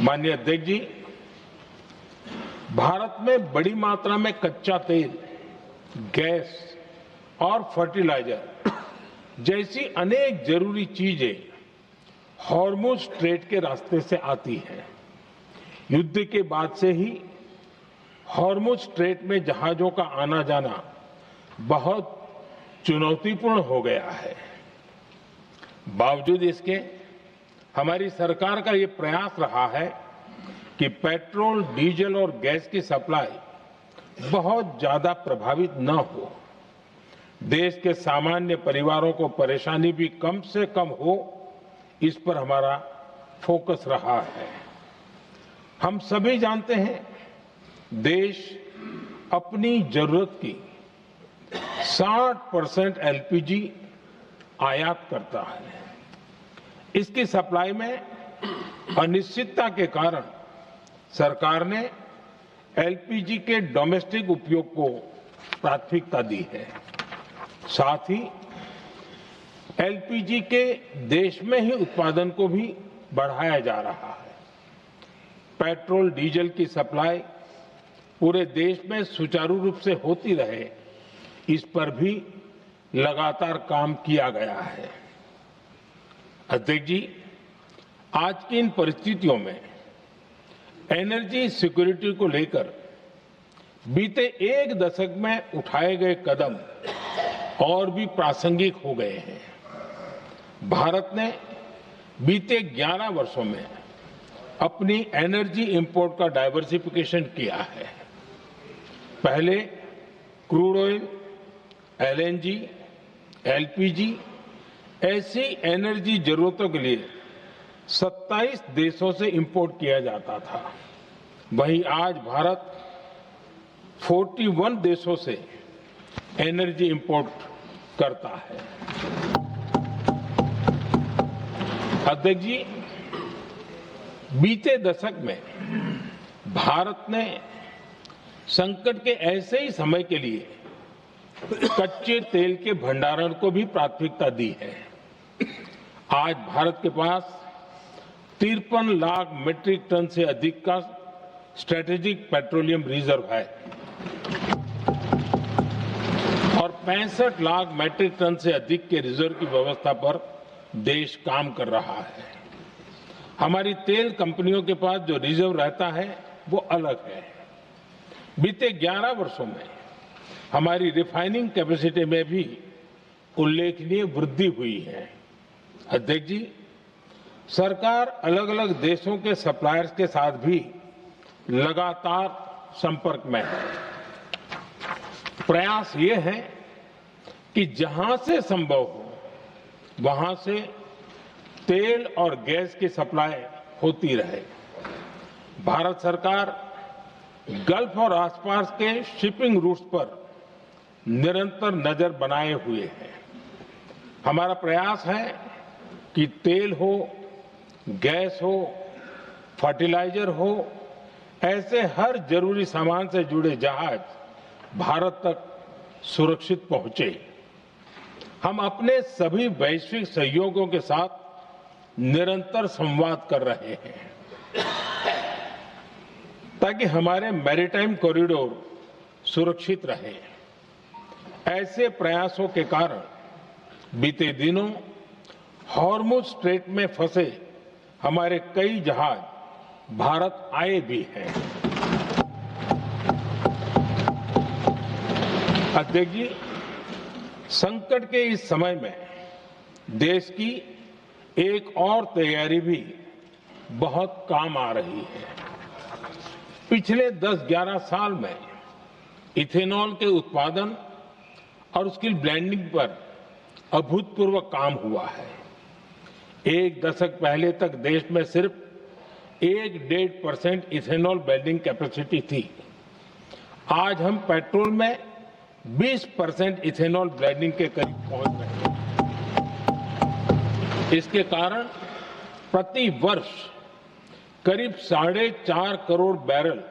माननीय अध्यक्ष जी, भारत में बड़ी मात्रा में कच्चा तेल, गैस और फर्टिलाइजर जैसी अनेक जरूरी चीजें हॉर्मुज स्ट्रेट के रास्ते से आती हैं। युद्ध के बाद से ही हॉर्मुज स्ट्रेट में जहाजों का आना जाना बहुत चुनौतीपूर्ण हो गया है। बावजूद इसके हमारी सरकार का ये प्रयास रहा है कि पेट्रोल, डीजल और गैस की सप्लाई बहुत ज्यादा प्रभावित न हो, देश के सामान्य परिवारों को परेशानी भी कम से कम हो, इस पर हमारा फोकस रहा है। हम सभी जानते हैं, देश अपनी जरूरत की 60% एलपीजी आयात करता है। इसकी सप्लाई में अनिश्चितता के कारण सरकार ने एलपीजी के डोमेस्टिक उपयोग को प्राथमिकता दी है। साथ ही एलपीजी के देश में ही उत्पादन को भी बढ़ाया जा रहा है। पेट्रोल, डीजल की सप्लाई पूरे देश में सुचारू रूप से होती रहे, इस पर भी लगातार काम किया गया है। अध्यक्ष जी, आज की इन परिस्थितियों में एनर्जी सिक्योरिटी को लेकर बीते एक दशक में उठाए गए कदम और भी प्रासंगिक हो गए हैं। भारत ने बीते 11 वर्षों में अपनी एनर्जी इंपोर्ट का डाइवर्सिफिकेशन किया है। पहले क्रूड ऑयल, एलएनजी, एलपीजी ऐसी एनर्जी जरूरतों के लिए 27 देशों से इंपोर्ट किया जाता था। वहीं आज भारत 41 देशों से एनर्जी इंपोर्ट करता है। अध्यक्ष जी, बीते दशक में भारत ने संकट के ऐसे ही समय के लिए कच्चे तेल के भंडारण को भी प्राथमिकता दी है। आज भारत के पास 53 लाख मीट्रिक टन से अधिक का स्ट्रेटेजिक पेट्रोलियम रिजर्व है और 65 लाख मीट्रिक टन से अधिक के रिजर्व की व्यवस्था पर देश काम कर रहा है। हमारी तेल कंपनियों के पास जो रिजर्व रहता है वो अलग है। बीते 11 वर्षों में हमारी रिफाइनिंग कैपेसिटी में भी उल्लेखनीय वृद्धि हुई है। अध्यक्ष जी, सरकार अलग अलग देशों के सप्लायर्स के साथ भी लगातार संपर्क में है। प्रयास ये है कि जहां से संभव हो वहां से तेल और गैस की सप्लाई होती रहे। भारत सरकार गल्फ और आसपास के शिपिंग रूट्स पर निरंतर नजर बनाए हुए है। हमारा प्रयास है कि तेल हो, गैस हो, फर्टिलाइजर हो, ऐसे हर जरूरी सामान से जुड़े जहाज भारत तक सुरक्षित पहुंचे। हम अपने सभी वैश्विक सहयोगियों के साथ निरंतर संवाद कर रहे हैं ताकि हमारे मैरीटाइम कॉरिडोर सुरक्षित रहे। ऐसे प्रयासों के कारण बीते दिनों हॉर्मुज स्ट्रेट में फंसे हमारे कई जहाज भारत आए भी हैं। अध्यक्ष जी, संकट के इस समय में देश की एक और तैयारी भी बहुत काम आ रही है। पिछले 10-11 साल में इथेनॉल के उत्पादन और उसकी ब्लेंडिंग पर अभूतपूर्व काम हुआ है। एक दशक पहले तक देश में सिर्फ 1-1.5% इथेनॉल ब्लेंडिंग कैपेसिटी थी। आज हम पेट्रोल में 20% इथेनॉल ब्लेंडिंग के करीब पहुंच रहे हैं। इसके कारण प्रति वर्ष करीब 4.5 करोड़ बैरल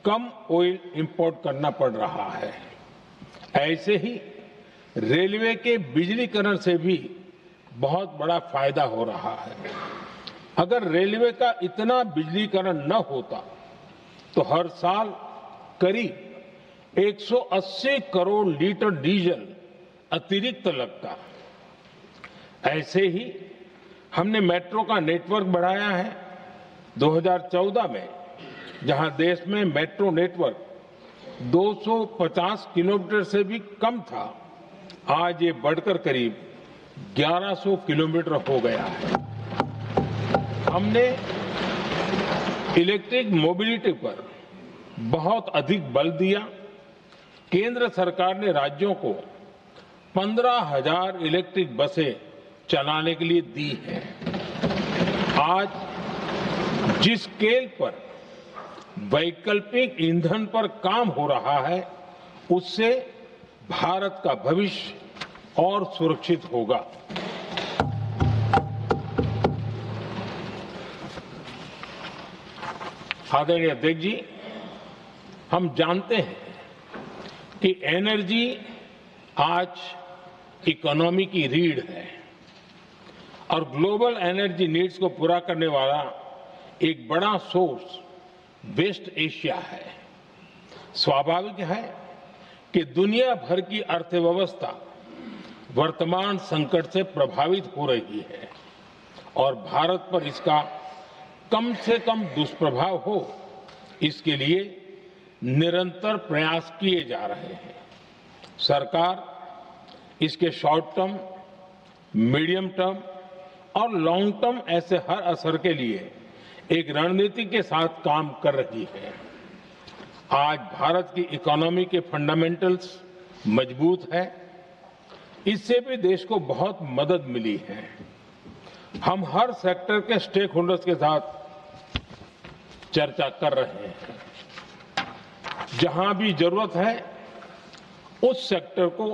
कम ऑयल इंपोर्ट करना पड़ रहा है। ऐसे ही रेलवे के बिजलीकरण से भी बहुत बड़ा फायदा हो रहा है। अगर रेलवे का इतना बिजलीकरण न होता तो हर साल करीब 180 करोड़ लीटर डीजल अतिरिक्त लगता। ऐसे ही हमने मेट्रो का नेटवर्क बढ़ाया है। 2014 में जहां देश में मेट्रो नेटवर्क 250 किलोमीटर से भी कम था, आज ये बढ़कर करीब 1100 किलोमीटर हो गया है। हमने इलेक्ट्रिक मोबिलिटी पर बहुत अधिक बल दिया। केंद्र सरकार ने राज्यों को 15,000 इलेक्ट्रिक बसें चलाने के लिए दी है। आज जिस स्केल पर वैकल्पिक ईंधन पर काम हो रहा है, उससे भारत का भविष्य और सुरक्षित होगा। आदरणीय अध्यक्ष जी, हम जानते हैं कि एनर्जी आज इकोनॉमी की रीढ़ है और ग्लोबल एनर्जी नीड्स को पूरा करने वाला एक बड़ा सोर्स वेस्ट एशिया है। स्वाभाविक है कि दुनिया भर की अर्थव्यवस्था वर्तमान संकट से प्रभावित हो रही है और भारत पर इसका कम से कम दुष्प्रभाव हो, इसके लिए निरंतर प्रयास किए जा रहे हैं। सरकार इसके शॉर्ट टर्म, मीडियम टर्म और लॉन्ग टर्म ऐसे हर असर के लिए एक रणनीति के साथ काम कर रही है। आज भारत की इकोनॉमी के फंडामेंटल्स मजबूत है। इससे भी देश को बहुत मदद मिली है। हम हर सेक्टर के स्टेक होल्डर्स के साथ चर्चा कर रहे हैं। जहां भी जरूरत है उस सेक्टर को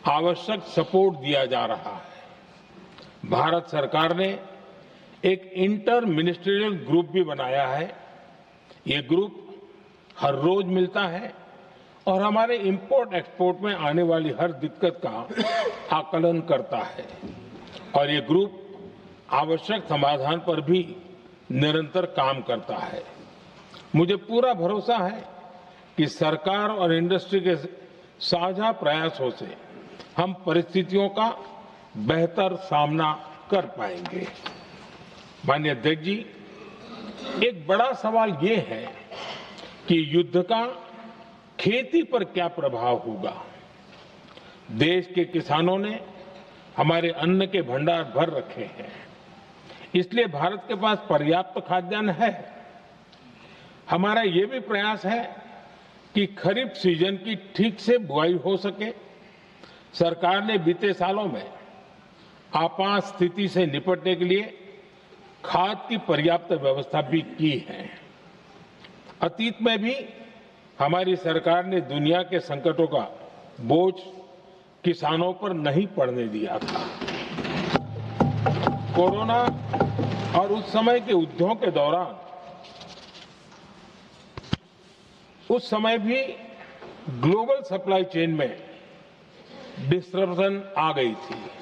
आवश्यक सपोर्ट दिया जा रहा है। भारत सरकार ने एक इंटर मिनिस्ट्रियल ग्रुप भी बनाया है। ये ग्रुप हर रोज मिलता है और हमारे इंपोर्ट एक्सपोर्ट में आने वाली हर दिक्कत का आकलन करता है और ये ग्रुप आवश्यक समाधान पर भी निरंतर काम करता है। मुझे पूरा भरोसा है कि सरकार और इंडस्ट्री के साझा प्रयासों से हम परिस्थितियों का बेहतर सामना कर पाएंगे। माननीय अध्यक्ष जी, एक बड़ा सवाल ये है कि युद्ध का खेती पर क्या प्रभाव होगा। देश के किसानों ने हमारे अन्न के भंडार भर रखे हैं, इसलिए भारत के पास पर्याप्त खाद्यान्न है। हमारा ये भी प्रयास है कि खरीफ सीजन की ठीक से बुआई हो सके। सरकार ने बीते सालों में आपात स्थिति से निपटने के लिए खाद की पर्याप्त व्यवस्था भी की है। अतीत में भी हमारी सरकार ने दुनिया के संकटों का बोझ किसानों पर नहीं पड़ने दिया था। कोरोना और उस समय के युद्धों के दौरान उस समय भी ग्लोबल सप्लाई चेन में डिस्ट्रप्शन आ गई थी।